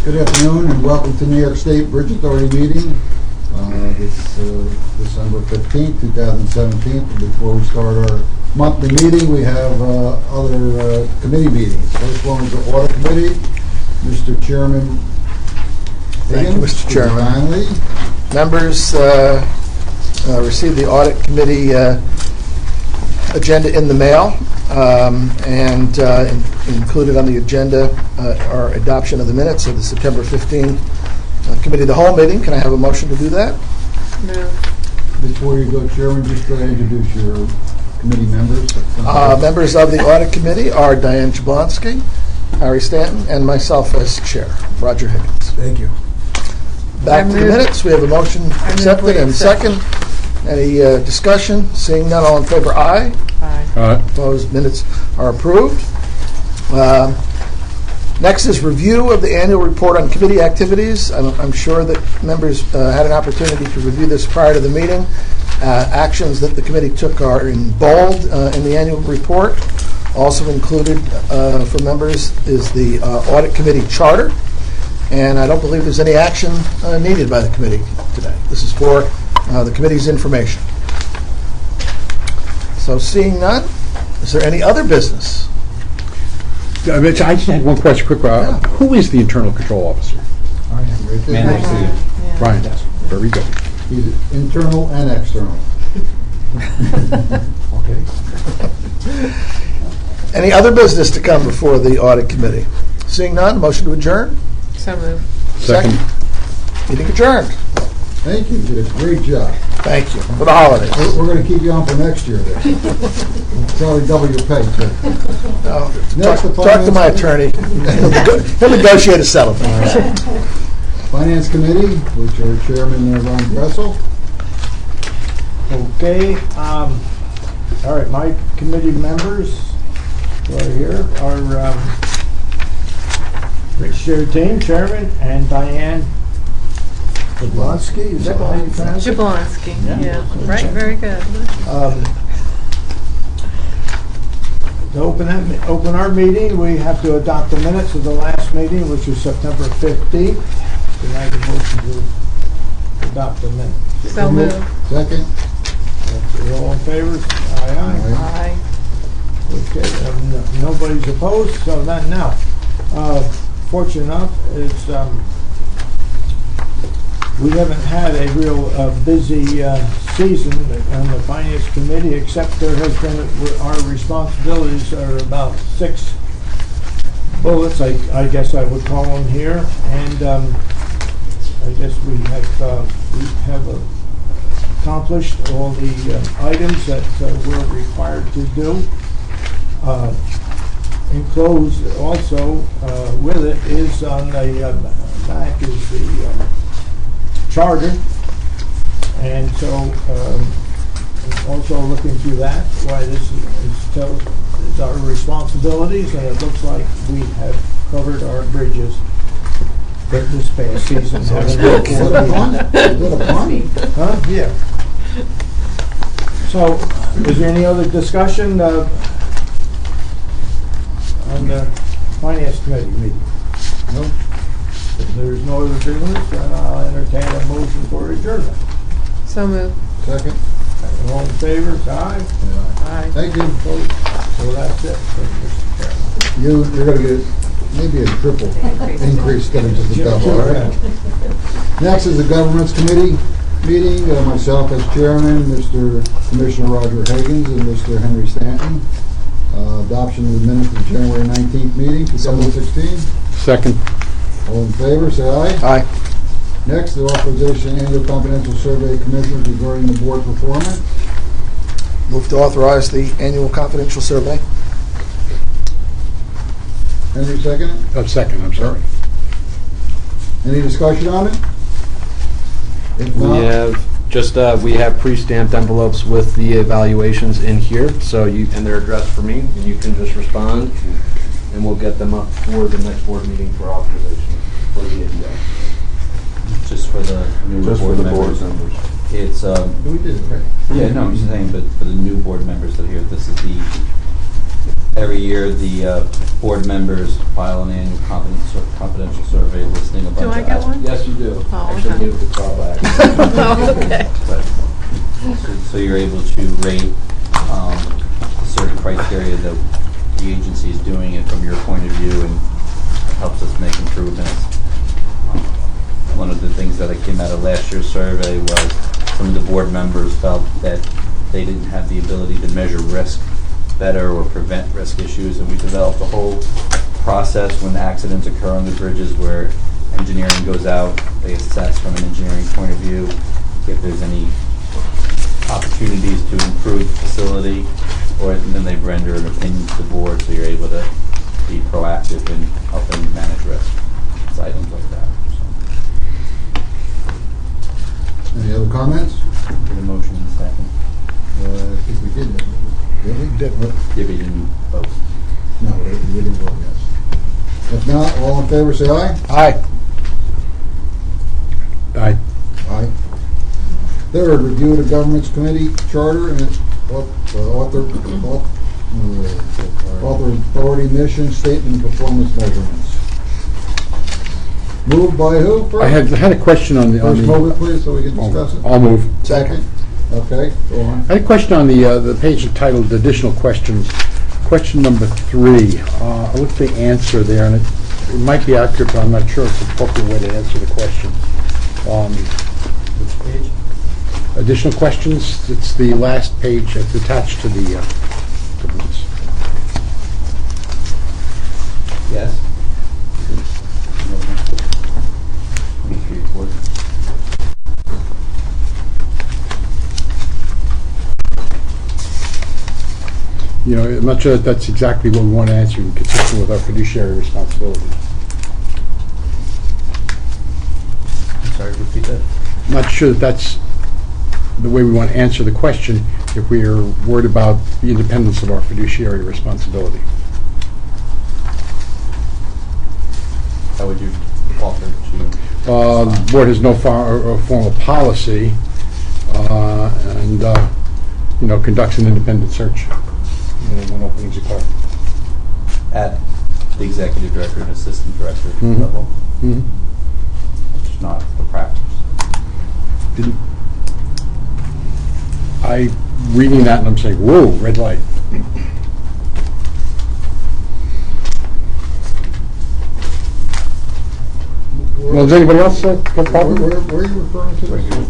Good afternoon and welcome to New York State Bridge Authority meeting. It's December 15th, 2017. Before we start our monthly meeting, we have other committee meetings. First one is the Audit Committee. Mr. Chairman Thank you, Mr. Chairman. Finally. Members received the Audit Committee agenda in the mail, and included on the agenda are adoption of the minutes of the September 15 Committee of the Whole meeting. Can I have a motion to do that? No. Before you go, Chairman, just introduce your committee members. Members of the Audit Committee are Diane Jablonski, Harry Stanton, and myself as chair, Roger Higgins. Thank you. Back to the minutes. We have a motion accepted and second. Any discussion? Seeing none, all in favor, aye. Aye. Opposed, minutes are approved. Next is review of the annual report on committee activities. I'm sure that members had an opportunity to review this prior to the meeting. Actions that the committee took are in bold in the annual report. Also included for members is the Audit Committee charter. And I don't believe there's any action needed by the committee today. This is for the committee's information. So seeing none, is there any other business? Mitch, I just had one question, quick. Who is the internal control officer? Right there. Brian. Very good. He's internal and external. Okay. Any other business to come before the Audit Committee? Seeing none, motion to adjourn? So moved. Second. Meeting adjourned. Thank you. You did a great job. Thank you. For the holidays. We're going to keep you on for next year then. We'll probably double your pay too. Next, the Talk to my attorney. He'll negotiate a settlement. Finance Committee, which are Chairman Ron Gressel. Okay. All right. My committee members who are here are Rich Sherteen, Chairman, and Diane Jablonski. Is that how you pronounce it? Jablonski. Yeah. Okay. Right. Very good. To open our meeting, we have to adopt the minutes of the last meeting, which was September 15th. Can I have a motion to adopt the minutes? So moved. Second. Okay, all in favor? Aye, aye. Aye. Okay, nobody's opposed, so then now, fortunate enough is we haven't had a real busy season on the Finance Committee, except there has been, our responsibilities are about 6 bullets, I guess I would call them here, and I guess we have accomplished all the items that we're required to do. Enclosed also with it is on the back is the charter, and so also looking through that, why this is our responsibilities, and it looks like we have covered our bridges this past season. Is that a pun? Is that a pun? Huh? Yeah. So, is there any other discussion on the Finance Committee meeting? No? If there's no other business, then I'll entertain a motion for adjournment. So moved. Second. All in favor, say aye. Aye. Thank you. So that's it for Mr. Chairman. You're going to get maybe a triple increase instead of just a double. All right. Next is the Governments Committee meeting. Myself as chairman, Mr. Commissioner Roger Higgins, and Mr. Henry Stanton. Adoption of the minutes of the January 19th meeting, 2016. Second. All in favor, say aye. Aye. Next, the authorization annual confidential survey of commissioners regarding the board performance. Move to authorize the annual confidential survey. Henry, second. Second, I'm sorry. Any discussion on it? If not, We have pre-stamped envelopes with the evaluations in here, and they're addressed for me, and you can just respond, and we'll get them up for the next board meeting for authorization for the ADA. Just for the new board members. It's we did it, right? yeah, no, I'm just saying, but for the new board members that are here, this is the every year, the board members file an annual confidential survey listing a bunch Do of... I get one? Yes, you do. Oh, Actually, okay. give it the call back. Oh, okay. But, so you're able to rate certain criteria that the agency is doing it from your point of view, and it helps us make improvements. One of the things that came out of last year's survey was some of the board members felt that they didn't have the ability to measure risk better or prevent risk issues, and we developed a whole process when accidents occur on the bridges where engineering goes out, they assess from an engineering point of view if there's any opportunities to improve the facility, or then they render an opinion to the board, so you're able to be proactive in helping manage risk. It's items like that. Any other comments? So, get a motion in a second. I think we did. Did we? Did. Yeah, but you didn't vote. No, we didn't vote yes. If not, all in favor, say aye. Aye. Aye. Aye. Third, review of the government's committee charter and authority, mission, statement, and performance measurements. Moved by who first? I had a question on the... First move it, please, so we can discuss it. I'll move. Second. Okay, go on. I had a question on the page entitled Additional Questions. Question number 3. I looked at the answer there, and it might be accurate, but I'm not sure it's the appropriate way to answer the question. Which page? Additional questions, it's the last page that's attached to the governance. Yes. 23, 4. You know, I'm not sure that that's exactly what we want to answer, consistent with our fiduciary responsibility. I'm sorry, repeat that. I'm not sure that that's the way we want to answer the question if we are worried about the independence of our fiduciary responsibility. How would you offer to... The board has no formal policy and, conducts an independent search when openings occur. At the executive director and assistant director Mhm. level, Mhm. which is not the practice. Reading that and I'm saying, whoa, red light. Well, does anybody else have a problem? Where are you referring to? Right here.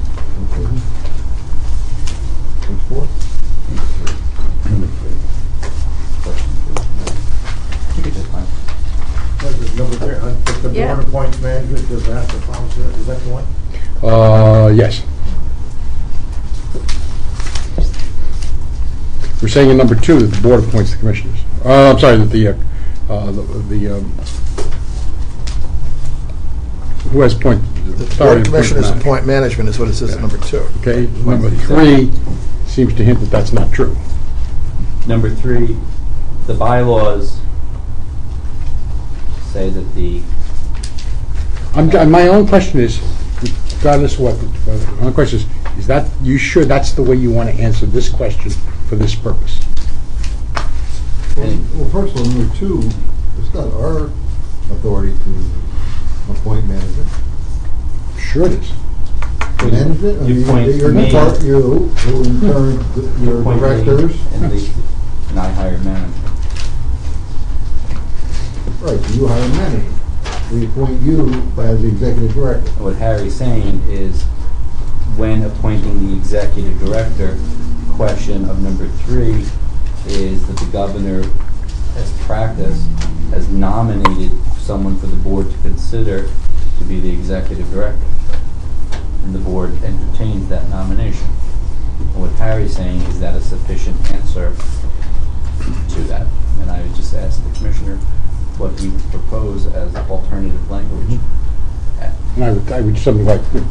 Which board? You could just find. Number 3, if the Yeah. board appoints management, does that have to follow, is that the one? Yes. We're saying in number 2 that the board appoints the commissioners. I'm sorry, that who has appointed? The board commissioners appoint management is what it says in number 2. Okay, number 3 seems to hint that that's not true. Number 3, the bylaws say that the... My own question is, regardless of what, my own question is that you sure that's the way you want to answer this question for this purpose? Well, first of all, number 2, it's not our authority to appoint management. Sure it is. Management, I You mean, appoint your me. depart, you, who in turn, your appoint me, directors. And I hire management. Right, so you hire management. We appoint you as the executive director. And what Harry's saying is, when appointing the executive director, question of number 3 is that the governor, as practice, has nominated someone for the board to consider to be the executive director. And the board entertains that nomination. And what Harry's saying is that a sufficient answer to that. And I would just ask the commissioner what he would propose as alternative language. And I would do something like, the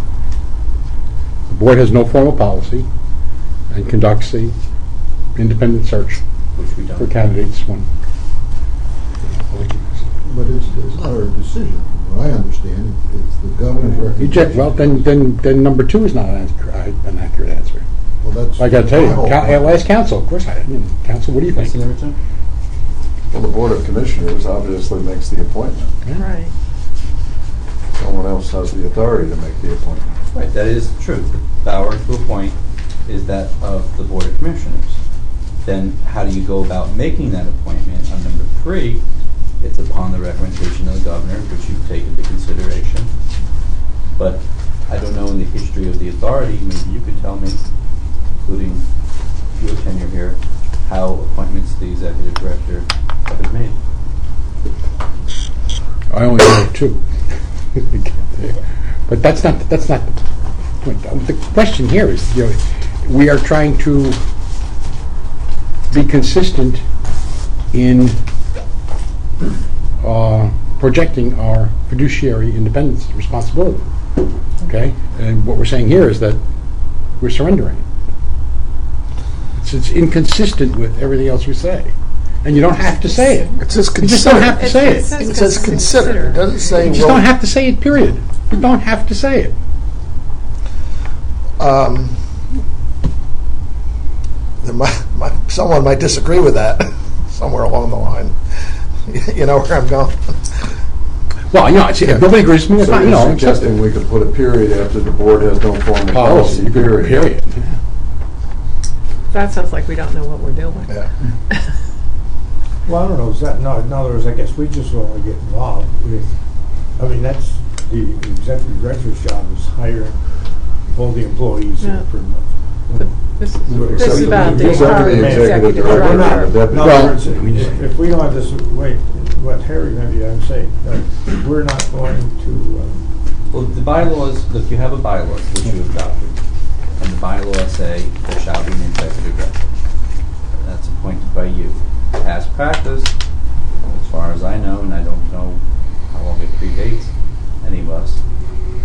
board has no formal policy and conducts a independent search Which we for don't. candidates when. But it's not our decision, from what I understand, it's the governor's recommendation. Well, then number 2 is not an accurate answer. Well, that's. I gotta tell you, my whole point. last council, of course, council, what do you Can I see think? number 2? Well, the Board of Commissioners obviously makes the appointment. Right. Someone else has the authority to make the appointment. Right, that is true. The power to appoint is that of the Board of Commissioners. Then how do you go about making that appointment? On number 3, it's upon the recommendation of the governor, which you take into consideration. But I don't know in the history of the authority, maybe you could tell me, including your tenure here, how appointments to the executive director have been made. I only know 2. But that's not the point. The question here is, we are trying to be consistent in projecting our fiduciary independence and responsibility. Okay? And what we're saying here is that we're surrendering it. It's inconsistent with everything else we say. And you don't have to say it. It says You just don't consider. have to say it. It says consider. It doesn't say, You just don't have to say it, period. You don't have to say it. Someone might disagree with that somewhere along the line. You know where I'm going? Well, if nobody agrees with me, that's So fine, you're accept suggesting it. we could put a period after the board has no formal policy, You could put a period. That sounds like we don't know what we're doing. Yeah. Well, I don't know, is that, no, in other words, I guess we just want to get involved with, I mean, that's the executive director's job is hiring all the employees Yeah. pretty much. This Well, is except about the except for the executive executive director. We're not, director. and the deputy. in other words, Well- if we don't have this, wait, what Harry maybe I'm saying, we're not going to, Well, the bylaws, look, you have a bylaw which you adopted, and the bylaws say there shall be an executive director. That's appointed by you. Past practice, as far as I know, and I don't know how long it predates any of us,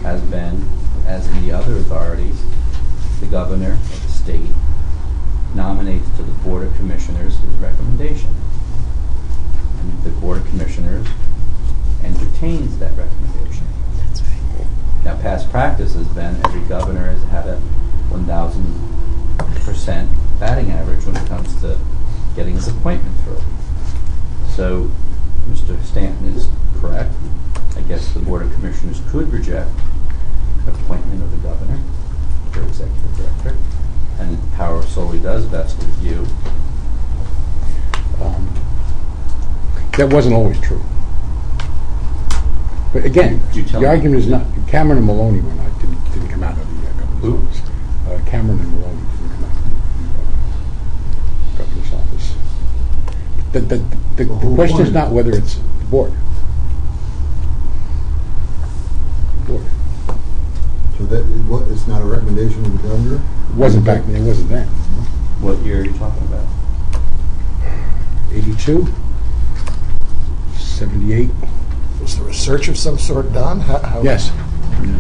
has been, as in the other authorities, the governor of the state nominates to the Board of Commissioners his recommendation. And the Board of Commissioners entertains that recommendation. Now, past practice has been every governor has had a 1,000% batting average when it comes to getting his appointment through. So, Mr. Stanton is correct. I guess the Board of Commissioners could reject appointment of the governor or executive director, and power solely does vest with you. That wasn't always true. But again, You tell the me. argument is not, Cameron and Maloney didn't come out of the governor's Who? office. Cameron and Maloney didn't come out of the governor's office. The question is not whether it's the board. The board. So it's not a recommendation of the governor? It wasn't back then, it wasn't then. What year are you talking about? 82, 78, Was the research of some sort done? How- yes. Yeah.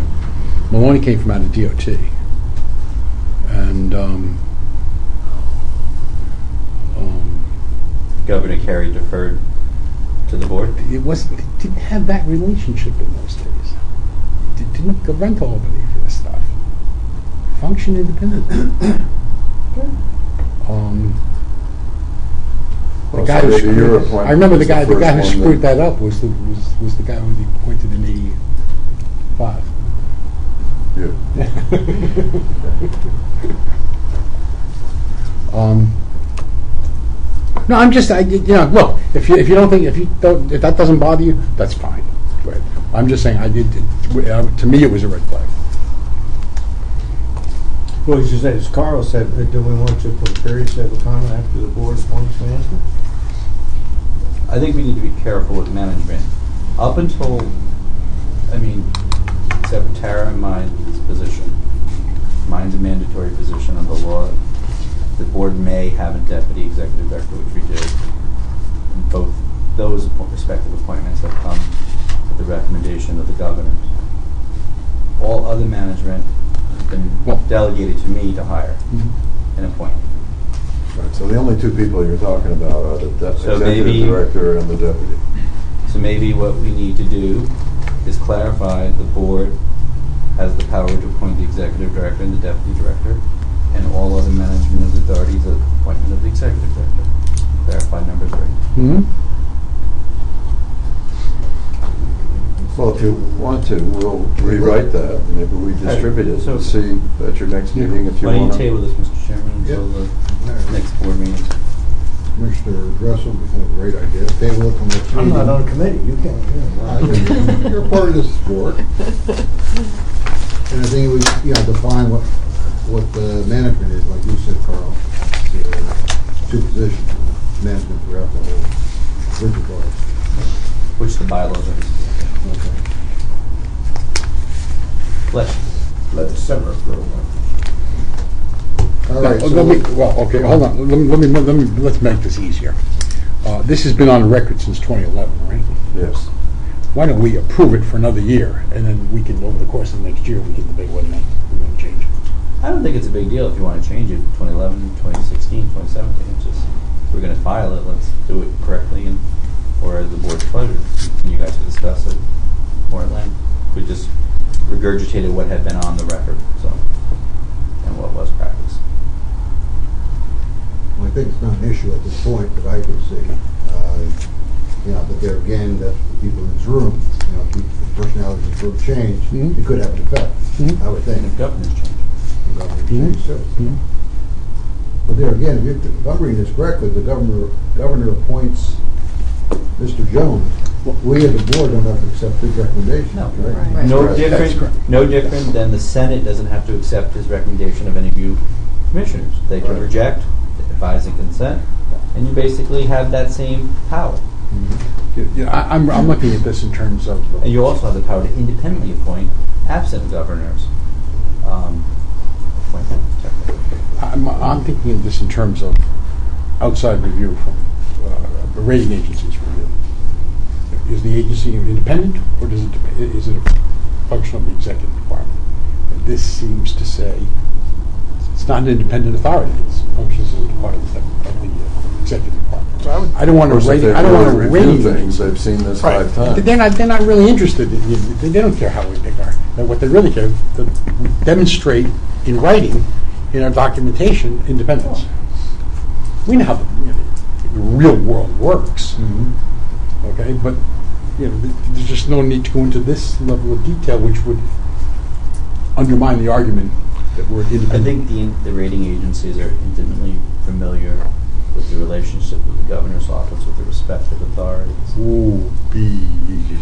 Maloney came from out of DOT. And Governor Carey deferred to the board? it didn't have that relationship in those days. It didn't go run to Albany for this stuff. Function independently. The Well, guy so who maybe your screwed, appointment I remember the was the guy who first one screwed that up was the guy who was appointed in '85. You. No, I'm just, look, if that doesn't bother you, that's fine. But I'm just saying, to me, it was a red flag. well, as you said, as Carl said, do we want to put a period of time after the board appoints management? I think we need to be careful with management. Up until, except for Tara and mine's position, mine's a mandatory position under law. The board may have a deputy executive director, which we do. And both those respective appointments have come at the recommendation of the governor. All other management has been delegated to me to hire and appoint. Right, so the only two people you're talking about are the So executive maybe- director and the deputy. So maybe what we need to do is clarify the board has the power to appoint the executive director and the deputy director, and all other management authorities at the appointment of the executive director. Clarify number 3. Mm-hmm. Well, if you want to, we'll rewrite that, and maybe we distribute it, So- and see at your next meeting if you Why don't want you to. table this, Mr. Chairman, until the next board meeting? Commissioner Dressel had a great idea. Table it from the next I'm meeting. not on committee, you can't. You're part of this board. And I think we, define what the management is, like you said, Carl. It's, two positions, management throughout the whole bridge authority. Which the bylaws are. Okay. Let the summer grow. All right, Okay, hold on, let's make this easier. This has been on the record since 2011, right? Yes. Why don't we approve it for another year, and then we can, over the course of the next year, we can debate whether or not we're going to change it. I don't think it's a big deal if you want to change it, 2011, 2016, 2017, it's just, we're going to file it, let's do it correctly, and, or as the board's pleasure, and you guys can discuss it more at length. We just regurgitated what had been on the record, so, and what was practice. Well, I think it's not an issue at this point that I can see. But there again, that's the people in this room, if the personalities in this room change, Mhm. it could have an effect, I would think. And if governors change. The governor change too. Mhm. But there again, if I'm reading this correctly, the governor appoints Mr. Jones. We as a board don't have to accept his recommendation. No. Right. No Right. That's different, correct. no different than the Senate doesn't have to accept his recommendation of any of you commissioners. They can Right. reject, advise and consent, and you basically have that same power. I'm looking at this in terms of. And you also have the power to independently appoint absent governors. Appoint them, technically. I'm thinking of this in terms of outside review from rating agencies review. Is the agency independent, or is it a function of the executive department? And this seems to say it's not an independent authority. It functions as part of the executive department. So I don't want Of to course, if rate. they've I don't want to really rate reviewed things, they've seen this Right. 5 times. They're not really interested. They don't care how we pick our. What they really care to demonstrate in writing, in our documentation, independence. We know how the real world works. Okay, but there's just no need to go into this level of detail, which would undermine the argument that we're independent. I think the rating agencies are intimately familiar with the relationship with the governor's office with the respective authorities. Ooh,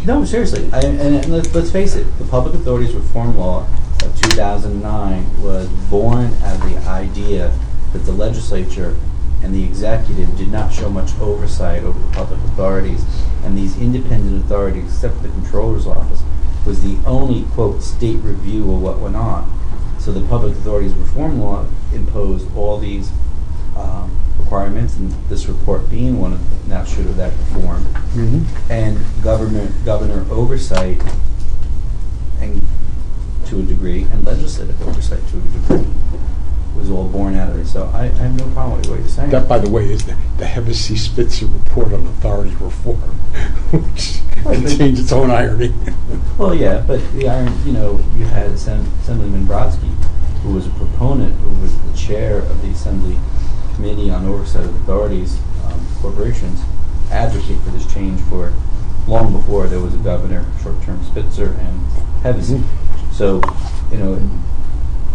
No, seriously. And let's face it, the Public Authorities Reform Law of 2009 was born out of the idea that the legislature and the executive did not show much oversight over the public authorities, and these independent authorities, except for the Comptroller's Office, was the only, quote, state review of what went on. So the Public Authorities Reform Law imposed all these requirements, and this report being one of them, now should have that reformed, and governor oversight, and to a degree, and legislative oversight to a degree, was all born out of it. So I have no problem with what you're saying. That, by the way, is the Hevesy Spitzer report on authority reform, which contains its own irony. Well, yeah, but the iron, you had Assemblyman Brodsky, who was a proponent, who was the chair of the Assembly Committee on Oversight of Authorities, Corporations, advocate for this change for long before there was a governor, short-term Spitzer and Hevesy. So,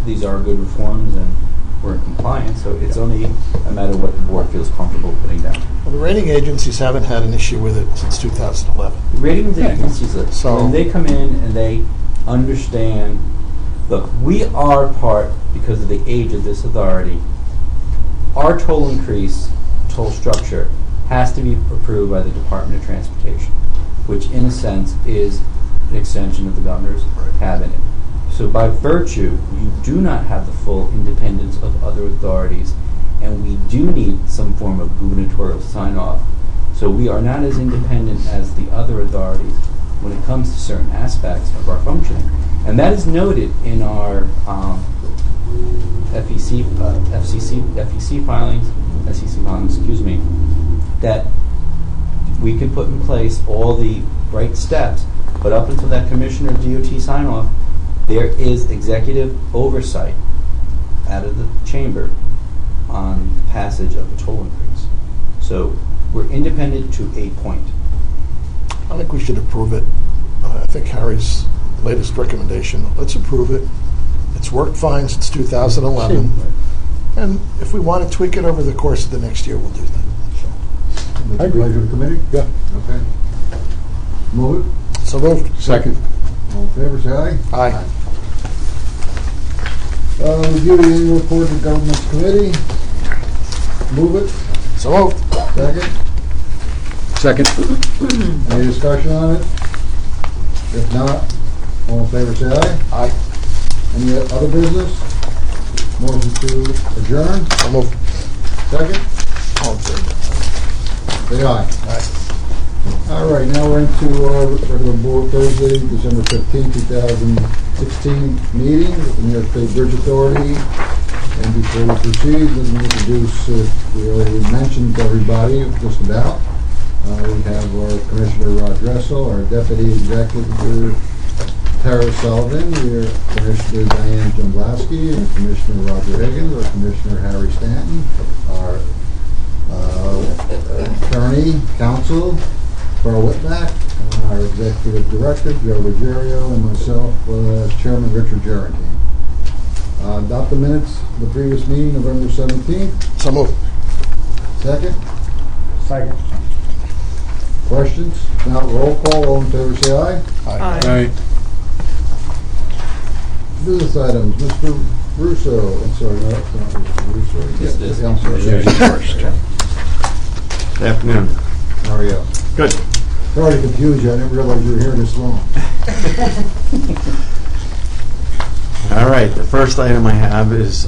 these are good reforms, and we're in compliance, so it's only a matter of what the board feels comfortable putting down. Well, the rating agencies haven't had an issue with it since 2011. The ratings agencies, So- when they come in and they understand, look, we are part, because of the age of this authority, our toll increase, toll structure, has to be approved by the Department of Transportation, which in a sense is an extension of the governor's cabinet. So by virtue, you do not have the full independence of other authorities, and we do need some form of gubernatorial sign-off. So we are not as independent as the other authorities when it comes to certain aspects of our functioning. And that is noted in our FEC filings, that we can put in place all the right steps, but up until that Commissioner of DOT sign-off, there is executive oversight out of the chamber on passage of a toll increase. So we're independent to a point. I think we should approve it I think Harry's latest recommendation, let's approve it. It's worked fine since 2011. And if we want to tweak it over the course of the next year, we'll do that. That's I the agree. pleasure of the committee? Yeah. Okay. Move it. So moved. Second. All in favor, say aye. Aye. Review the annual report of the government's committee. Move it. So moved. Second. Second. Any discussion on it? If not, all in favor, say aye. Aye. Any other business? Motion to adjourn. So moved. Second. All in favor? Say aye. Aye. All right, now we're into our regular board Thursday, December 15, 2016 meeting with the New York State Bridge Authority. And before we proceed, let me introduce, we already mentioned everybody, just about. We have our Commissioner Rod Dressel, our Deputy Executive Tara Sullivan, we have Commissioner Diane Jamblaski, and Commissioner Roger Higgins, our Commissioner Harry Stanton, our attorney, counsel, Carl Whitmack, our executive director, Joe Ruggiero, and myself, Chairman Richard Gerantine. Adopt the minutes of the previous meeting, November 17th. So moved. Second. Second. Questions? Now roll call. All in favor, say aye. Aye. Aye. Business items, Mr. Russo. I'm sorry, no, it's not Mr. Russo. Yes, it is. Yeah, I'm sorry. Yeah, Yeah. first. Good afternoon. How are you? Good. Sorry to confuse you. I didn't realize you were here this long. All right, the first item I have is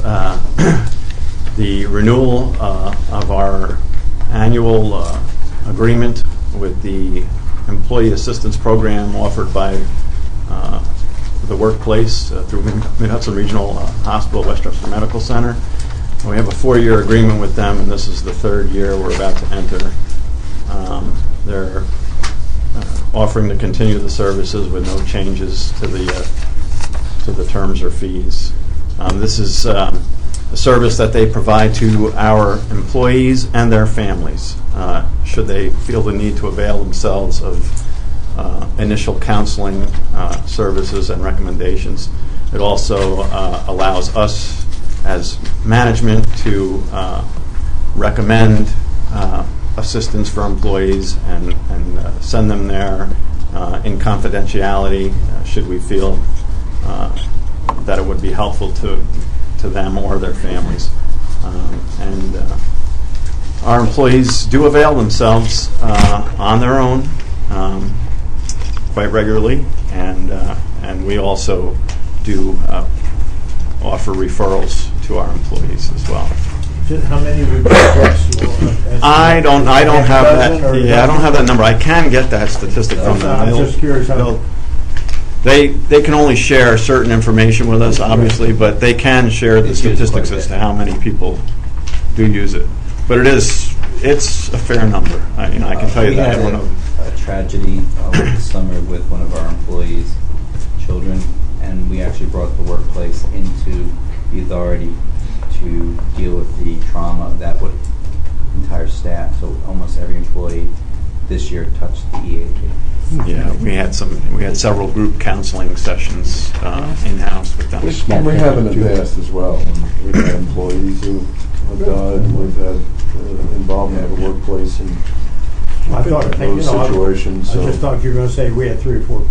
the renewal of our annual agreement with the Employee Assistance Program offered by the workplace through Mid-Hudson Regional Hospital, Westchester Medical Center. We have a 4-year agreement with them, and this is the 3rd year we're about to enter. They're offering to continue the services with no changes to the terms or fees. This is a service that they provide to our employees and their families, should they feel the need to avail themselves of initial counseling services and recommendations. It also allows us as management to recommend assistance for employees and send them there in confidentiality should we feel that it would be helpful to them or their families. And our employees do avail themselves on their own quite regularly, and we also do offer referrals to our employees as well. How many reports? I don't have that. Dozen or Yeah, I don't have that number. I can get that statistic from them. I'm just curious how. They can only share certain information with us, obviously, but they can share the It's used statistics quite a as bit. to how many people do use it. But it's a fair number. I can tell you We that. had a tragedy over the summer with one of our employees' children, and we actually brought the workplace into the authority to deal with the trauma of that with entire staff. So almost every employee this year touched the EAP. Yeah, we had several group counseling sessions in-house with them. And we have in the past as well. We've had employees who have died, and we've had involvement in the workplace in I thought, those situations. I just thought you were going to say we had 3 or 4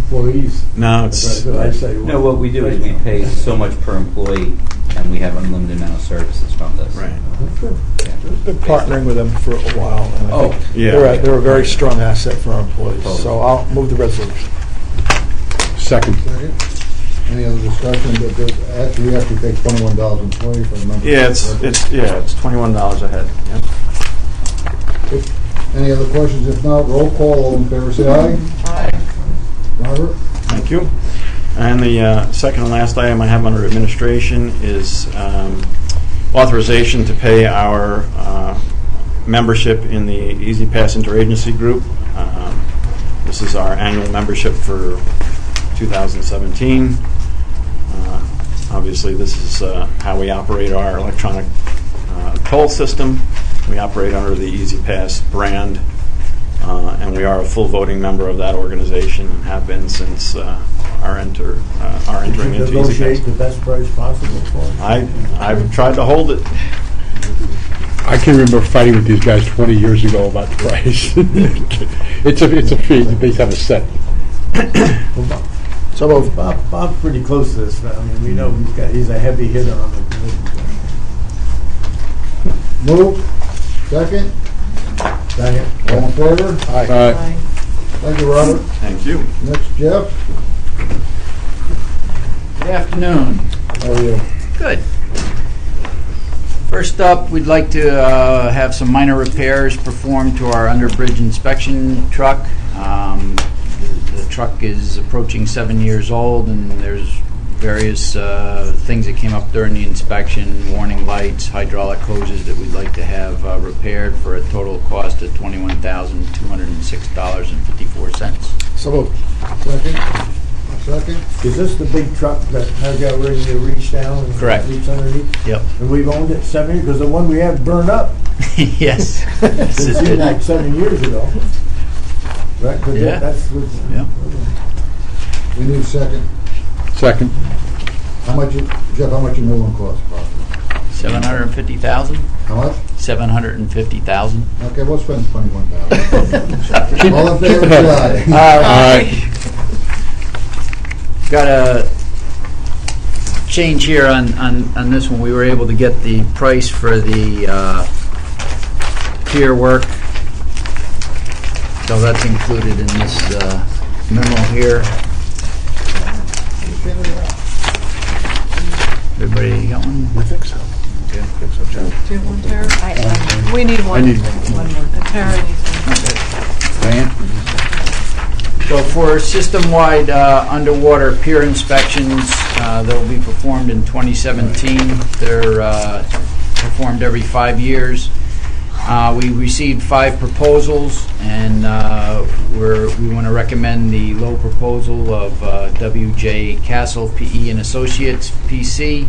employees. No, it's But I say, No, what we do is we pay so much per employee, and we have unlimited amount of services from this. right. That's good. Yeah. We've been partnering with them for a while, and I Oh, think Yeah. they're a very strong asset for our employees. Totally. So I'll move the resolution. Second. Any other discussion? Actually, we have to pay $21.20 if I remember. Yeah, it's $21 a head. Yep. Any other questions? If not, roll call. All in favor, say aye. Aye. Robert? Thank you. And the second and last item I have under administration is authorization to pay our membership in the Easy Pass Interagency Group. This is our annual membership for 2017. Obviously, this is how we operate our electronic toll system. We operate under the Easy Pass brand and we are a full voting member of that organization and have been since our entering into Easy Negotiate the Pass. best price possible for them. I've tried to hold it. I can remember fighting with these guys 20 years ago about the price. It's a fee, they have a set. So moved. Bob's pretty close to this. I mean, we know he's a heavy hitter on the committee. Move. Second. Second. All in favor? Aye. Thank you, Robert. Thank you. Next, Jeff. Good afternoon. How are you? Good. First up, we'd like to have some minor repairs performed to our underbridge inspection truck. The truck is approaching 7 years old, and there's various things that came up during the inspection, warning lights, hydraulic hoses that we'd like to have repaired for a total cost of $21,206.54. So moved. Second. Second. Is this the big truck that has got ready to reach down and Correct. reach underneath? Yep. And we've owned it 7 years, because the one we had burned up. Yes. This It is seemed good. like 7 years ago. Right? 'Cause Yeah. That's what. Yeah. We need second. Second. How much, Jeff, how much your new one cost approximately? 750,000. How much? 750,000. Okay, we'll spend 21,000. All in favor, Keep it say up. aye. Got a change here on this one. We were able to get the price for the pier work. So that's included in this memo here. Everybody got one? I think so. Okay. Do you want one, Tara? We need one. I need one more. Tara needs one. Diane? So for system-wide underwater pier inspections, they'll be performed in 2017. They're performed every 5 years. We received 5 proposals, and we want to recommend the low proposal of W.J. Castle, P.E. and Associates, P.C.,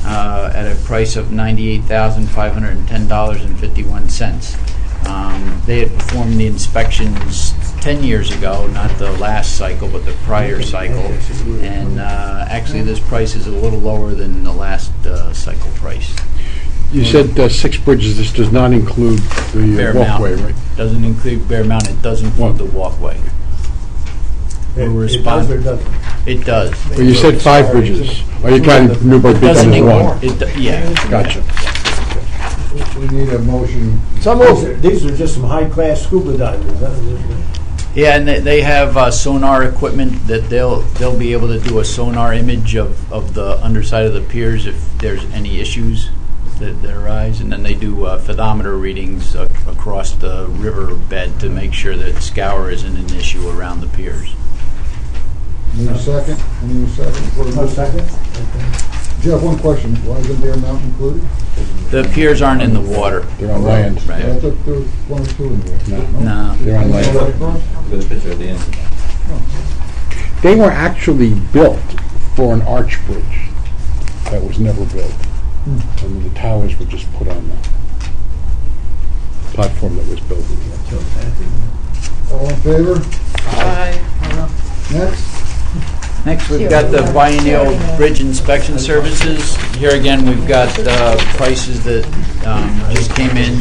at a price of $98,510.51. They had performed the inspections 10 years ago, not the last cycle, but the prior cycle. And actually, this price is a little lower than the last cycle price. You said 6 bridges, this does not include the Bear walkway, Mountain. right? Doesn't include Bear Mountain, it does include the walkway. It We'll does respond. or doesn't? It does. Well, you said 5 bridges. Are you trying Newburgh Beacon Doesn't as one? Yeah. Gotcha. We need a motion. So moved. These are just some high-class scuba divers. Yeah, and they have sonar equipment that they'll be able to do a sonar image of the underside of the piers if there's any issues that arise, and then they do fathometer readings across the river bed to make sure that scour isn't an issue around the piers. Need a second? I need a second. for the No motion. second? Jeff, one question. Why isn't Bear Mountain included? The piers aren't in the water. They're on land. I Right. thought there was 1 or 2 in there. No. They're on Right land. across? Good picture at the end. They were actually built for an arch bridge that was never built. And the towers were just put on the platform that was built. All in favor? Aye. Next? Next, we've got the biennial bridge inspection services. Here again, we've got prices that just came in.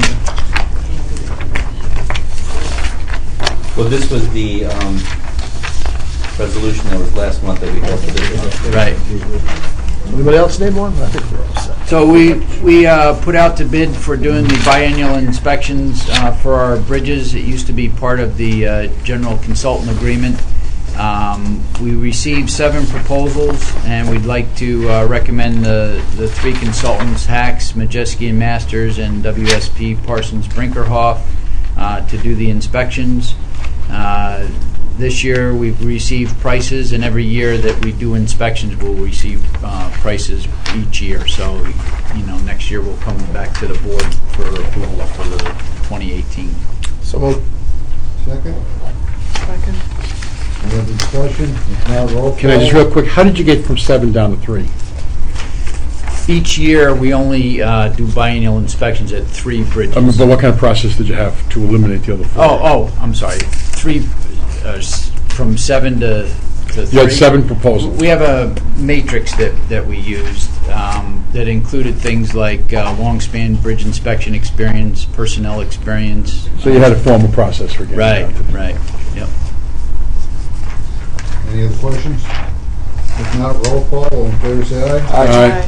Well, this was the resolution that was last month that we held for this month. Right. Anybody else need one? I think we're all set. So we put out to bid for doing the biennial inspections for our bridges. It used to be part of the general consultant agreement. We received 7 proposals, and we'd like to recommend the 3 consultants, Hacks, Majeski and Masters, and WSP Parsons Brinkerhoff, to do the inspections. This year, we've received prices, and every year that we do inspections, we'll receive prices each year. So, next year we'll come back to the board for approval for the 2018. So moved. Second? Second. Any other discussion? If not, roll Can I just call. real quick, how did you get from 7 down to 3? Each year, we only do biennial inspections at 3 bridges. But what kind of process did you have to eliminate the other 4? I'm sorry. 3, from 7 to 3. You had 7 proposals. We have a matrix that we used that included things like long-span bridge inspection experience, personnel experience. So you had a formal process for getting Right, down to that. right, yep. Any other questions? If not, roll call, all in favor, say aye. Aye.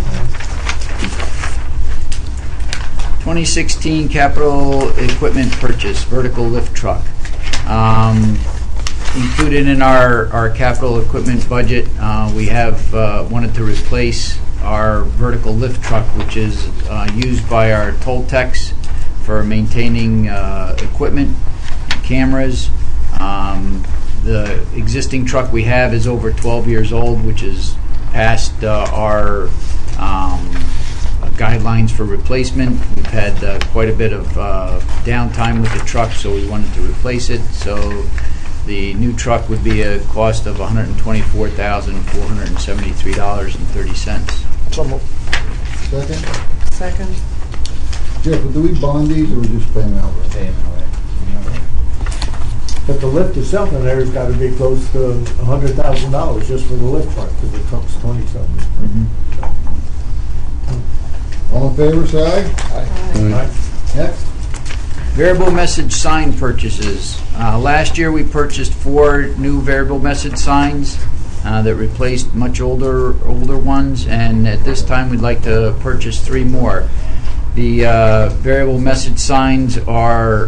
2016 capital equipment purchase, vertical lift truck. Included in our capital equipment budget, we have wanted to replace our vertical lift truck, which is used by our toll techs for maintaining equipment, cameras. The existing truck we have is over 12 years old, which is past our guidelines for replacement. We've had quite a bit of downtime with the truck, so we wanted to replace it. So the new truck would be a cost of $124,473.30. So moved. Second? Second. Jeff, do we bond these or we just pay them outright? Pay them outright. But the lift itself in there has got to be close to $100,000 just for the lift truck, because the truck's 20-something. All in favor, say aye. Right? Next. Variable message sign purchases. Last year, we purchased 4 new variable message signs that replaced much older ones, and at this time, we'd like to purchase 3 more. The variable message signs are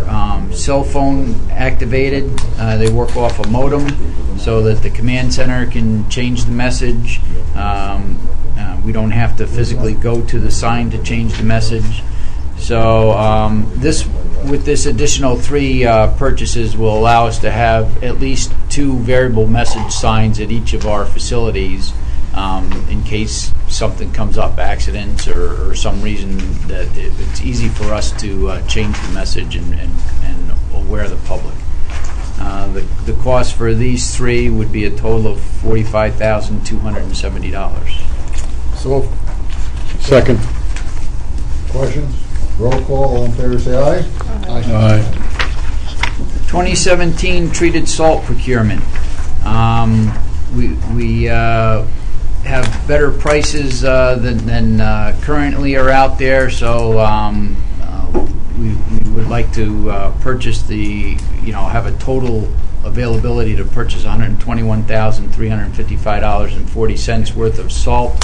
cell phone activated. They work off a modem so that the command center can change the message. We don't have to physically go to the sign to change the message. So with this additional 3 purchases will allow us to have at least 2 variable message signs at each of our facilities in case something comes up, accidents or some reason that it's easy for us to change the message and aware the public. The cost for these 3 would be a total of $45,270. So Second. Questions? Roll call, all in favor, say aye. Aye. 2017 treated salt procurement. We have better prices than currently are out there, so we would like to purchase have a total availability to purchase $121,355.40 worth of salt.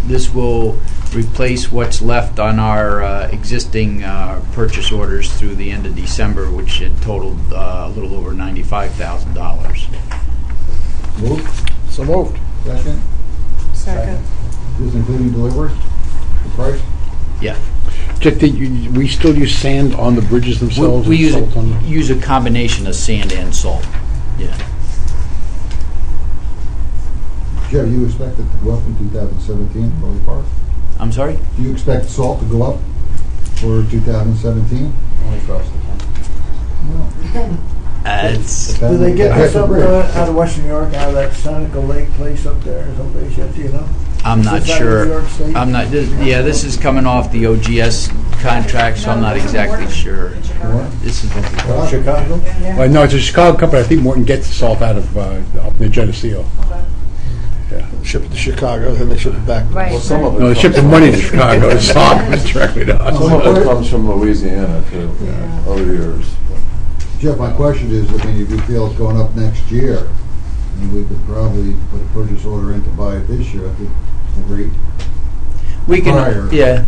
This will replace what's left on our existing purchase orders through the end of December, which had totaled a little over $95,000. Move. So moved. Second. Second. This including delivery? The price? Yeah. Jeff, we still use sand on the bridges themselves? We and salt on them? use a combination of sand and salt. Yeah. Jeff, you expect it to go up in 2017, Roy Park? I'm sorry? Do you expect salt to go up for 2017? Only for us to count. Do they get something out of Western New York, out of that Seneca Lake place up there or someplace yet, do you know? I'm Is not this out of sure. New York State? I'm not. This is coming off the OGS contract, so I'm not exactly sure. What? This is Chicago? Well, no, it's a Chicago company. I think Morton gets the salt out of up near Geneseo. Ship it to Chicago, then they ship it back. Well, some of it No, they ship the comes- money to Chicago. The salt is directly to us. Some of it comes from Louisiana too, over the years. Jeff, my question is, I mean, if you feel it's going up next year, and we could probably put a purchase order in to buy it this year at the rate, we can. Prior. Yeah.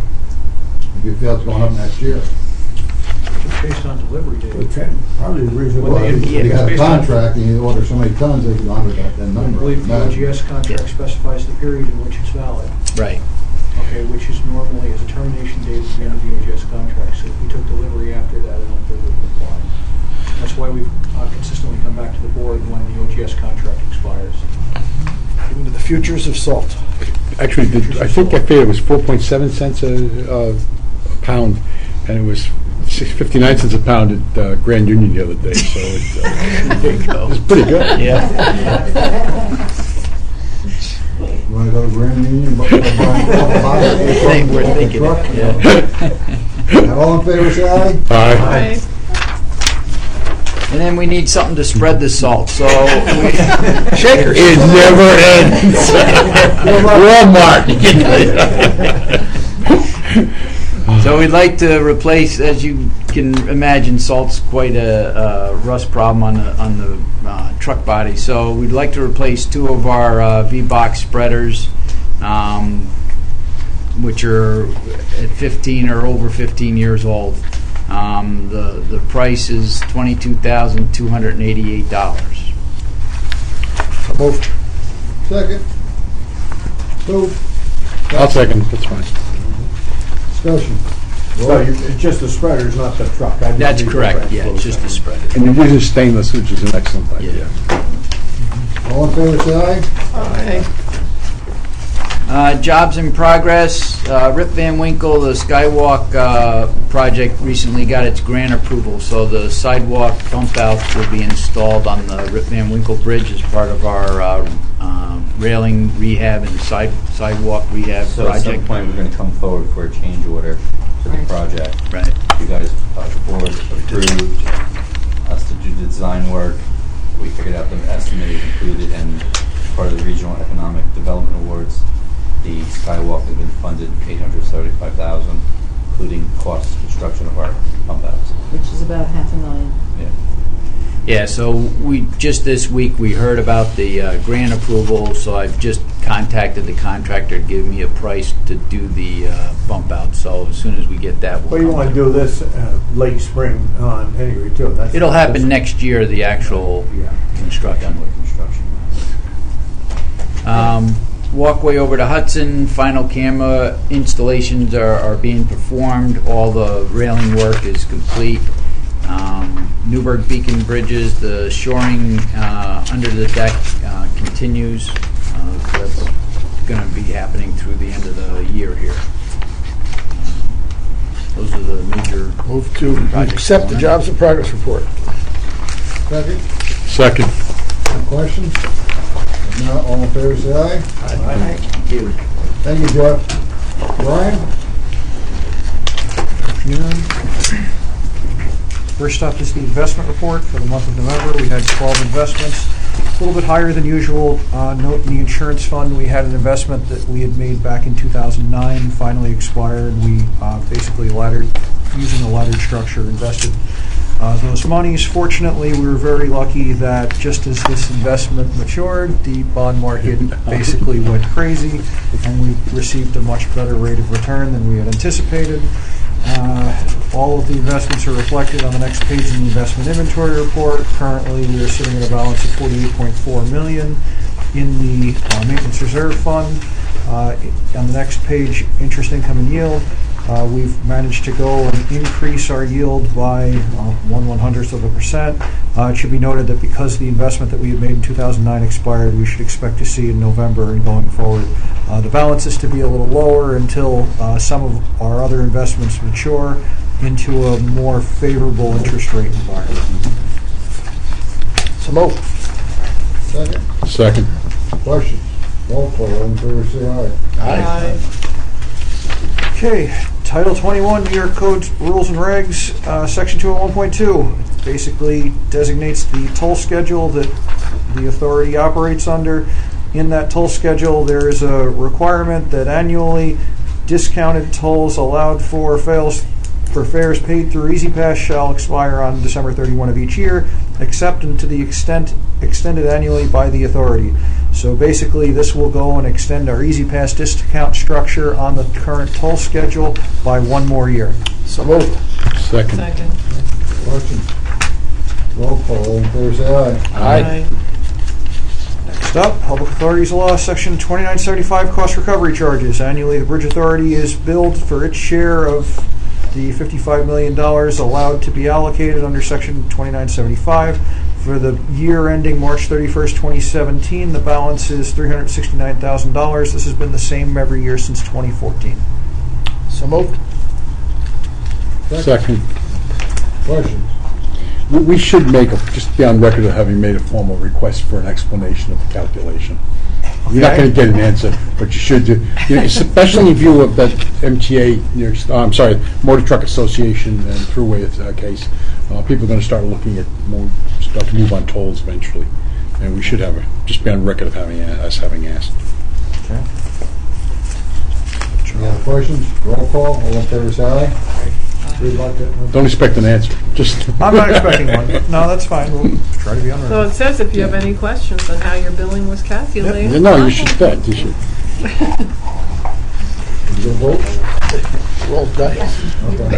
if you feel it's going up next year. Based on delivery date. Okay, probably reasonable. Well, if Yeah. you got a Based on- contract and you order so many tons, they can honor that I number. believe the Imagine. OGS contract specifies the period in which it's valid, Right. okay, which is normally as a termination date at the end of the OGS contract. So if we took delivery after that, it won't really apply. That's why we've consistently come back to the board when the OGS contract expires. Into the futures of salt. Actually, I think I figured it was 4.7 cents a pound, and it was 59 cents a pound at Grand Union the other day. So There you go. it's pretty good. Yeah. You want want to go to Grand Union? We're thinking it, yeah. All in favor, say aye. Aye. And then we need something to spread the salt, so Shakers. It never ends. Walmart. So we'd like to replace, as you can imagine, salt's quite a rust problem on the truck body. So we'd like to replace 2 of our V-box spreaders, which are at 15 or over 15 years old. The price is $22,288. Moved. Second. Move. I'll second, that's fine. Discussion. So it's just the spreaders, not the truck. I didn't That's read the correct, branch yeah, it's loads. just the spreader. And it is stainless, which is an excellent idea. All in favor, say aye. Aye. Jobs in progress. Rip Van Winkle, the Skywalk project recently got its grant approval, so the sidewalk bump outs will be installed on the Rip Van Winkle Bridge as part of our railing rehab and sidewalk rehab So at some project. point, we're going to come forward for a change order for the project. Right. You guys, the board approved us to do the design work. We figured out the estimate is included, and part of the Regional Economic Development Awards, the skywalk has been funded $875,000, including costs of construction of our pump outs. Which is about $500,000. Yeah. Yeah, so we just this week we heard about the grant approval, so I've just contacted the contractor to give me a price to do the bump out. So as soon as we get that, Well, you want to do this late spring on anyway, too. it'll happen next year, the actual construction. Done with construction. Walkway over to Hudson, final camera installations are being performed. All the railing work is complete. Newburgh Beacon Bridges, the shoring under the deck continues. That's going to be happening through the end of the year here. Those are the major Move to projects accept the going on. jobs in progress report. Second. Second. Any questions? If not, all in favor, say aye. Aye. Thank you, Jeff. Brian? First up is the investment report for the month of November. We had 12 investments, a little bit higher than usual. Note in the insurance fund, we had an investment that we had made back in 2009, finally expired. We basically using the laddered structure, invested those monies. Fortunately, we were very lucky that just as this investment matured, the bond market basically went crazy, and we received a much better rate of return than we had anticipated. All of the investments are reflected on the next page in the investment inventory report. Currently, we are sitting at a balance of $48.4 million in the maintenance reserve fund. On the next page, interest income and yield. We've managed to go and increase our yield by 1/100%. It should be noted that because the investment that we had made in 2009 expired, we should expect to see in November and going forward the balances to be a little lower until some of our other investments mature into a more favorable interest rate environment. So moved. Second. Second. Questions? Roll call, all in favor, say aye. Okay, Title 21, New York Code Rules and Regs, Section 201.2. Basically designates the toll schedule that the authority operates under. In that toll schedule, there is a requirement that annually discounted tolls allowed for fares paid through EasyPass shall expire on December 31 of each year, except and to the extent extended annually by the authority. So basically, this will go and extend our EasyPass discount structure on the current toll schedule by one more year. So moved. Second. Second. Questions? Roll call, all in favor, say aye. Aye. Next up, Public Authorities Law, Section 2975, Cost Recovery Charges. Annually, the Bridge Authority is billed for its share of the $55 million allowed to be allocated under Section 2975. For the year ending March 31st, 2017, the balance is $369,000. This has been the same every year since 2014. So moved. Second. Questions? We should just be on record of having made a formal request for an explanation of the calculation. You're not going to get an answer, but you should do. Especially in view of that MTA, Motor Truck Association and Thruway case, people are going to start looking at start to move on tolls eventually, and we should just be on record of having asked. Okay. Any other questions? Roll call, all in favor, say aye. We'd like to- Don't expect an answer. Just. I'm not expecting one. No, that's fine. We'll try to be on So record. it says if you have any questions on how your billing was calculated. No, you should. You should. You gonna vote? Roll dice. Okay.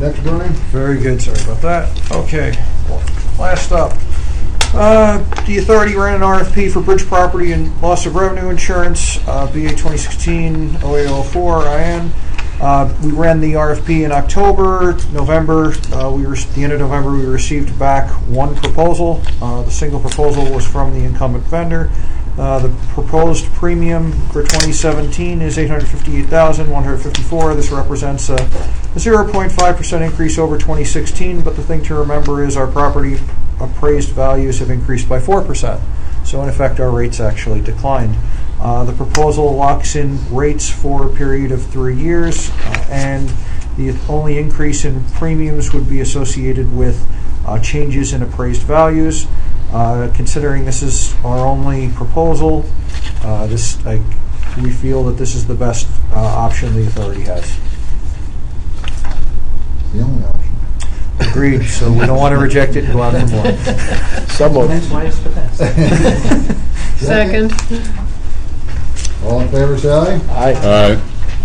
Next, Brian? Very good, sorry about that. Okay, last up. The authority ran an RFP for bridge property and loss of revenue insurance, BA 2016-0804 IN. We ran the RFP in October, November. At the end of November, we received back one proposal. The single proposal was from the incumbent vendor. The proposed premium for 2017 is $858,154. This represents a 0.5% increase over 2016, but the thing to remember is our property appraised values have increased by 4%. So in effect, our rates actually declined. The proposal locks in rates for a period of 3 years, and the only increase in premiums would be associated with changes in appraised values. Considering this is our only proposal, we feel that this is the best option the authority has. The only option. Agreed, so we don't want to reject it and go out on the block. So moved. That's why it's the best. Second. All in favor, say aye. Aye.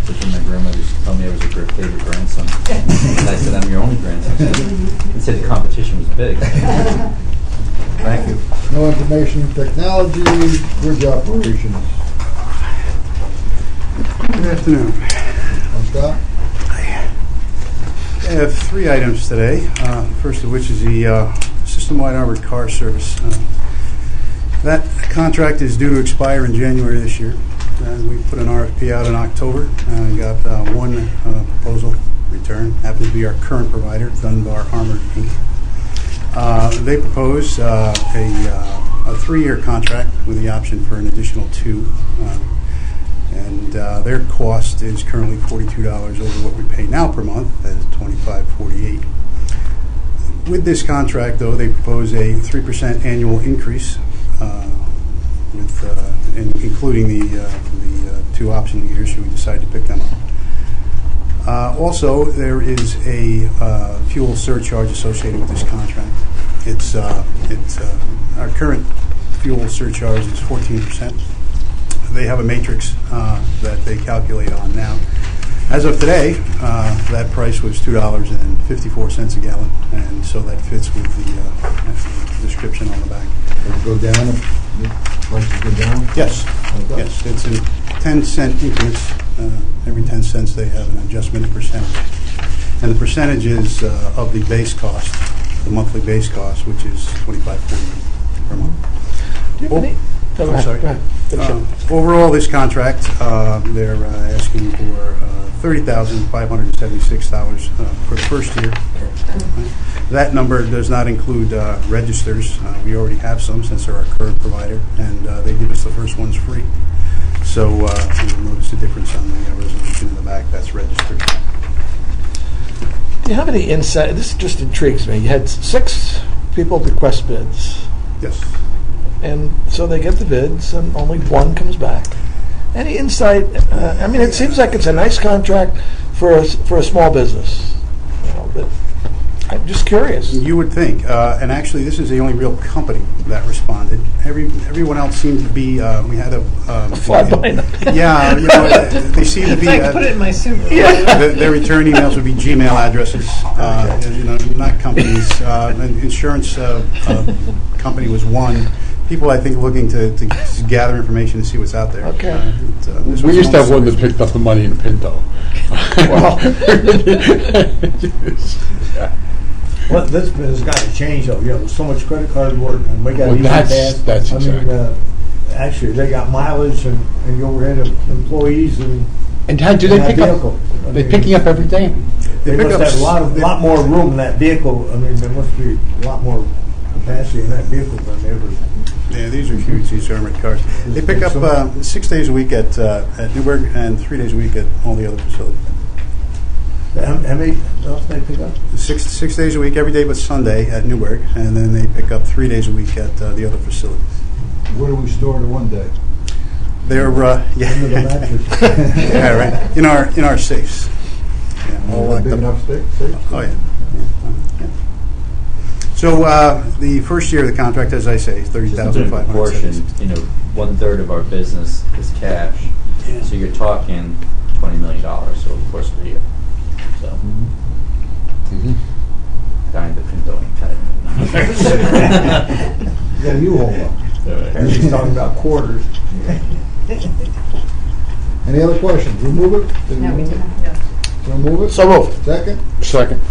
That's when my grandmother used to tell me I was her favorite grandson. And I said, I'm your only grandson. He said the competition was big. Thank you. No information technology, bridge operations. Good afternoon. Scott? I have 3 items today. First of which is the system-wide armored car service. That contract is due to expire in January this year. We put an RFP out in October and got one proposal return. Happens to be our current provider, Dunbar Armored Inc. They propose a 3-year contract with the option for an additional 2. And their cost is currently $42 over what we pay now per month, as $25.48. With this contract, though, they propose a 3% annual increase, including the 2 option years should we decide to pick them up. Also, there is a fuel surcharge associated with this contract. It's our current fuel surcharge is 14%. They have a matrix that they calculate on now. As of today, that price was $2.54 a gallon, and so that fits with the description on the back. Does it go down if the prices go down? Yes, Okay. yes, it's in 10-cent increments. Every 10 cents they have an adjustment in percentage. And the percentage is of the base cost, the monthly base cost, which is $25.40 per month. Go ahead. Overall, this contract, they're asking for $30,576 for the first year. That number does not include registers. We already have some since they're our current provider, and they give us the first ones free. So you'll notice the difference on the resolution in the back. That's registered. Do you have any insight? This just intrigues me. You had 6 people request bids, Yes. and so they get the bids, and only 1 comes back. Any insight? I mean, it seems like it's a nice contract for a small business. But I'm just curious. You would think, and actually, this is the only real company that responded. Everyone else seemed to be. We had a Fly by night. Yeah, they seem to be. I put it in my super. Their return emails would be Gmail addresses. Not companies. An insurance company was one. People, I think, looking to gather information to see what's out there. Okay. We used to have one that picked up the money in a Pinto. Well, this has got to change, though. There's so much credit card work, and we got Well, to use that's exactly. actually, they got mileage and the overhead of employees and And do they that pick up? vehicle. They picking up every day? They pick must up have a lot more room in that vehicle. I mean, there must be a lot more capacity in that vehicle than they ever Yeah, these are huge, these armored cars. They pick up 6 days a week at Newburgh and 3 days a week at all the other facilities. How many else they pick up? Six days a week, every day but Sunday at Newburgh, and then they pick up 3 days a week at the other facilities. Where do we store the one day? They're yeah, Under the mattress. yeah, right. In our safes. Yeah, all locked Big up. enough safe? Oh yeah. Yeah. So the first year of the contract, as I say, Just to put it in proportion, $30,576. 1/3 of our business is cash. Yeah. So you're talking $20 million over the course of the year. So, kind of condoning Yeah, you hold up. And he's talking about quarters. Any other questions? We move it? No, we did So move it? So moved. Second? Second.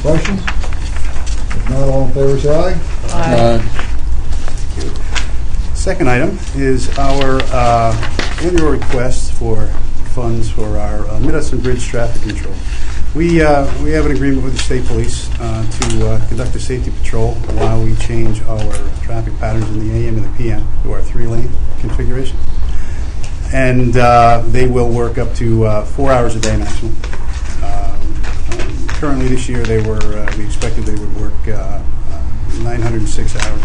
Questions? If not, all in favor, say aye. Second item is our annual request for funds for our Mid-Hudson Bridge traffic control. We have an agreement with the state police to conduct a safety patrol while we change our traffic patterns in the AM and the PM to our 3-lane configuration. And they will work up to 4 hours a day maximum. Currently this year we expected they would work 906 hours.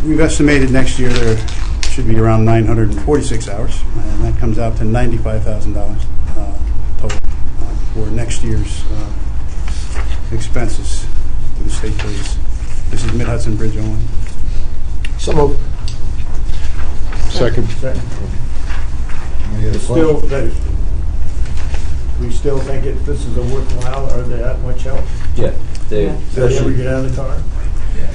We've estimated next year there should be around 946 hours, and that comes out to $95,000 total for next year's expenses to the state police. This is Mid-Hudson Bridge only. So moved. Second. Any other Still, questions? we still think this is a worthwhile, are they that much help? Yeah, they, Did they ever especially, get out of the car?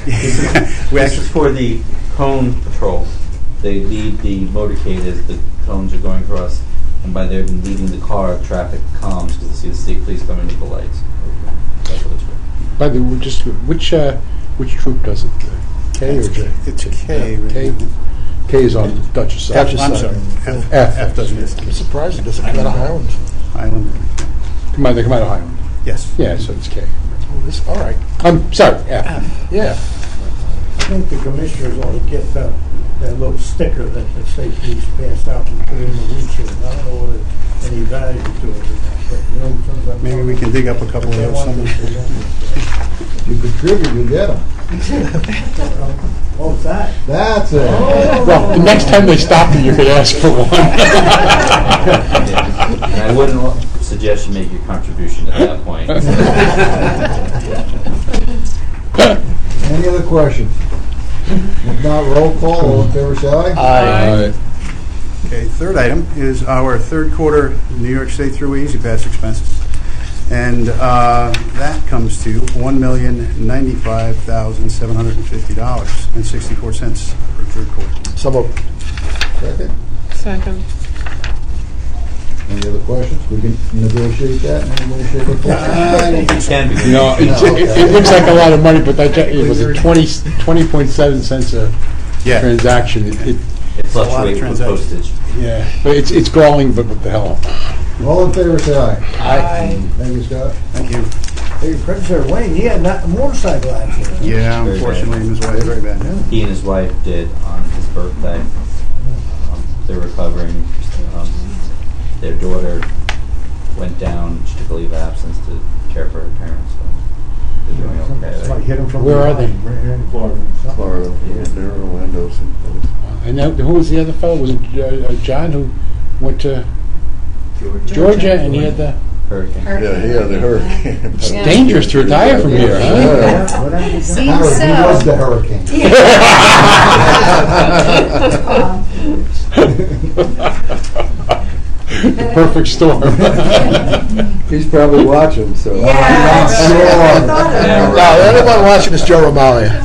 We this actually, is for the cone patrol. They lead the motorcade as the cones are going across, and by their leading the car, traffic calms because they see the state police coming with the lights. That's what it's for. By the way, just which troop does it? K or J? it's K. right K. now. K is on Dutch's side. Dutch's I'm side. sorry. F. F doesn't exist. I'm surprised it doesn't come out of Highland. Island. They come out of Highland. Yes. Yeah, so it's K. All right. I'm sorry, F. Yeah. I think the commissioners ought to get that little sticker that the state police passed out and put in the windshield. I don't know whether any value to it or not, but sometimes Maybe we can dig up a couple of those somewhere. If you contribute, you get them. Oh, it's that? That's it. Well, the next time they stop you, you could ask for one. And I wouldn't suggest you make your contribution at that point. Any other questions? If not, roll call. All in favor, say aye. Aye. Okay, third item is our third quarter New York State through Easy Pass expenses. And that comes to $1,095,750.64 for third quarter. So moved. Second? Second. Any other questions? We can negotiate that and negotiate it. It can be. You know, it looks like a lot of money, but it was a 20.7 cents a Yeah. transaction. It fluctuates with postage. Yeah, but it's galling, but what the hell? All in favor, say aye. Aye. Thank you, Scott. Thank you. Hey, Professor Wayne, he had a motorcycle accident. Yeah, Very unfortunately, bad. Ms. White, very bad. He and his wife did on his birthday. They're recovering. Their daughter went down. She took a leave of absence to care for her parents. So they're doing Somebody okay. hit him from Where are behind, they? right here in Florida. Florida, yeah, they're in Orlando someplace. And now, who was the other fellow? Was it John who went to Georgia and he had the... Hurricane. Yeah, the hurricane. It's dangerous to retire from here, huh? Yeah. What happened? Seems He was the hurricane. The perfect storm. He's probably watching, so. Yeah, that's Sure. right. I thought of Yeah, that. Now, the only one watching is Joe Romalia.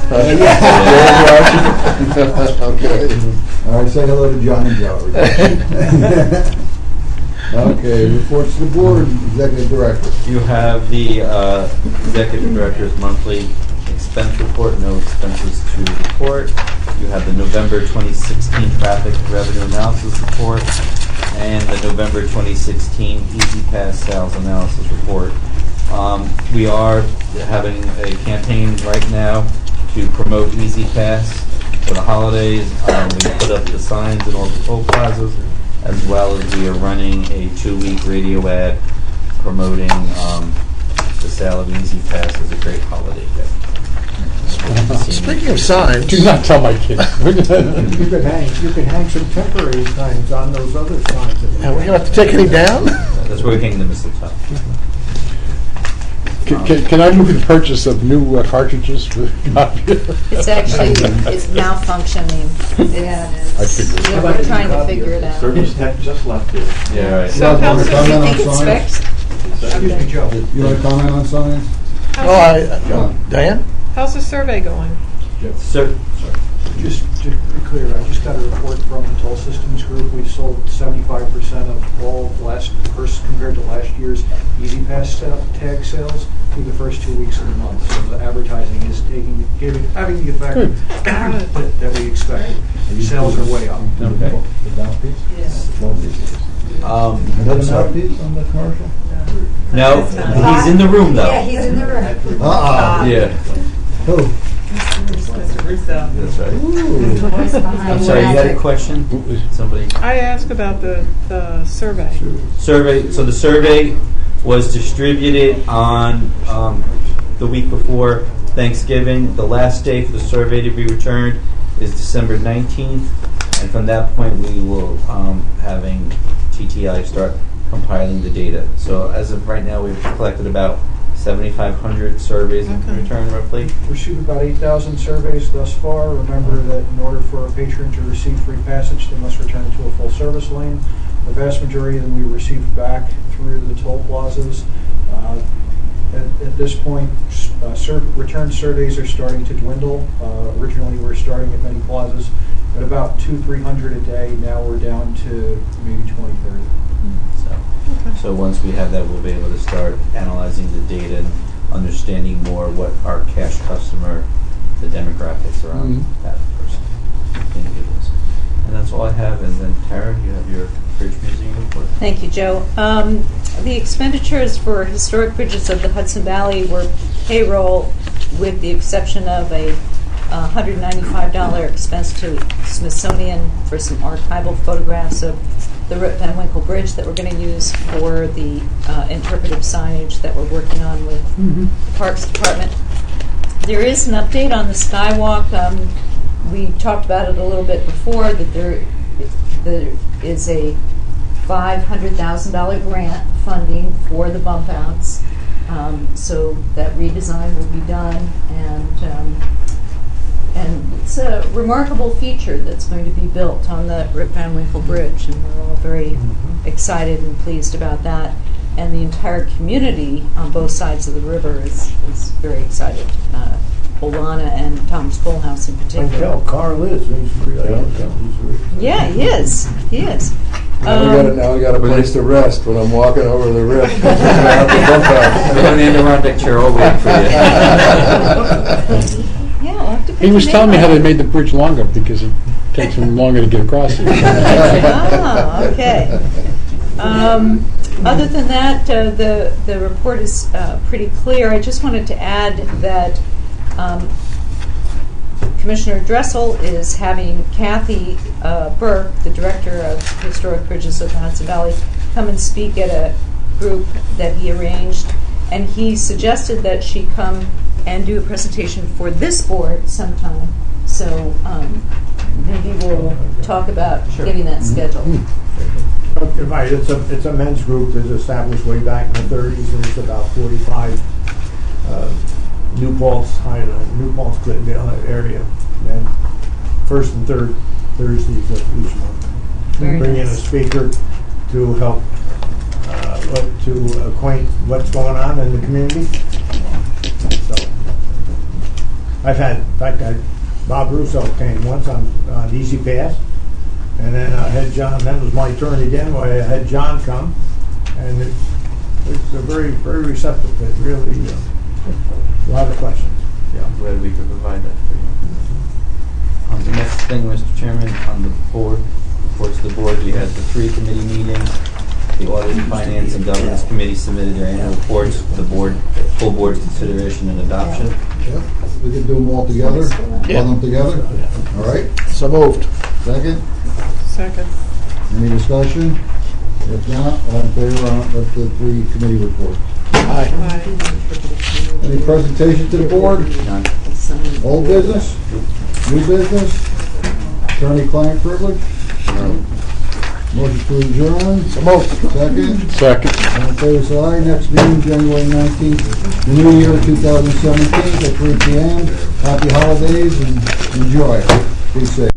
Okay. All right, say hello to John and Joe. Okay, reports to the board, executive director. You have the executive director's monthly expense report, no expenses to report. You have the November 2016 traffic revenue analysis report and the November 2016 Easy Pass sales analysis report. We are having a campaign right now to promote Easy Pass. for the holidays. We put up the signs in all the toll plazas, as well as we are running a 2-week radio ad promoting the sale of Easy Pass as a great holiday gift. Speaking of signs, Do not tell my kids. You could hang some temporary signs on those other signs. are we going to have to take any down? That's where we hang the mistletoe. Can I move the purchase of new cartridges for the copier? It's actually, it's malfunctioning. I figured. Yeah, we're trying to figure it out. Service tech just left it. Yeah, right. So You how's want to it, comment You on think it's signs? fixed? Excuse me, Joe. You want to comment on signs? Diane? how's the survey going? Sir, Just to be clear, I just got a report from the Toll Systems Group. We sold 75% of all compared to last year's Easy Pass tag sales through the first 2 weeks of the month. So the advertising is having the effect that we expected. Sales are way up. okay. I'm sorry. on the commercial? No, he's in the room though. Yeah, he's in the room. Yeah, Who? Mr. Russo. that's right. I'm sorry, you had a question? Somebody? I asked about the survey. So the survey was distributed on the week before Thanksgiving. The last day for the survey to be returned is December 19th, and from that point we will having TTI start compiling the data. So as of right now, we've collected about 7,500 surveys in return, roughly. Received about 8,000 surveys thus far. Remember that in order for a patron to receive free passage, they must return to a full service lane. The vast majority of them we received back through the toll plazas. At this point, return surveys are starting to dwindle. Originally, we were starting at many plazas at about 200-300 a day. Now we're down to maybe 20-30. So once we have that, we'll be able to start analyzing the data and understanding more what our cash customer, the demographics around that person, individuals. And that's all I have. And then Tara, you have your Bridge Museum report. Thank you, Joe. The expenditures for historic bridges of the Hudson Valley were payroll, with the exception of a $195 expense to Smithsonian for some archival photographs of the Rip Van Winkle Bridge that we're going to use for the interpretive signage that we're working on with the Parks Department. There is an update on the Skywalk. We talked about it a little bit before, that there is a $500,000 grant funding for the bump outs. So that redesign will be done, and it's a remarkable feature that's going to be built on the Rip Van Winkle Bridge, and we're all very excited and pleased about that. And the entire community on both sides of the river is very excited. Olana and Tom's Coalhouse in I particular. can tell Carl is. He's really, Yeah, he is. He is. Now we got a place to rest when I'm walking over the rip. Everyone in the round picture, I'll wait for you. Yeah, we'll have to pick He was a telling me name how they out. made the bridge longer because it takes him longer to get across it. Ah, okay. Other than that, the report is pretty clear. I just wanted to add that Commissioner Dressel is having Kathy Burke, the Director of Historic Bridges of the Hudson Valley, come and speak at a group that he arranged, and he suggested that she come and do a presentation for this board sometime. So maybe we'll talk about getting that scheduled. Right, it's a men's group that's established way back in the 30s, and it's about 45 New Paltz, Clinton area, and first and third Thursdays of each month. Very Bring in a nice. speaker to help to acquaint what's going on in the community. So I've had, in fact, Bob Russo came once on Easy Pass, and then I had John. Then it was my turn again, where I had John come, and it's a very, very receptive. It really a lot of questions. Yeah, I'm glad we could provide that for you. The next thing, Mr. Chairman, on the board, reports to the board, we had the 3 committee meetings. The Audit, Finance, and Governance Committee submitted their annual reports to the board, full board's consideration and adoption. Yeah, we can do them all together, all them together? All All right, So moved. second? Second. Any discussion? If not, all in favor of the three committee reports? Aye. Aye. Any presentation to the board? None. Old business? New business? Attorney-client privilege? Motion to adjourn? So moved. Second? Second. All in favor, say aye. Next meeting, January 19th, the new year 2017 at 3 p.m. Happy holidays and enjoy. Be safe.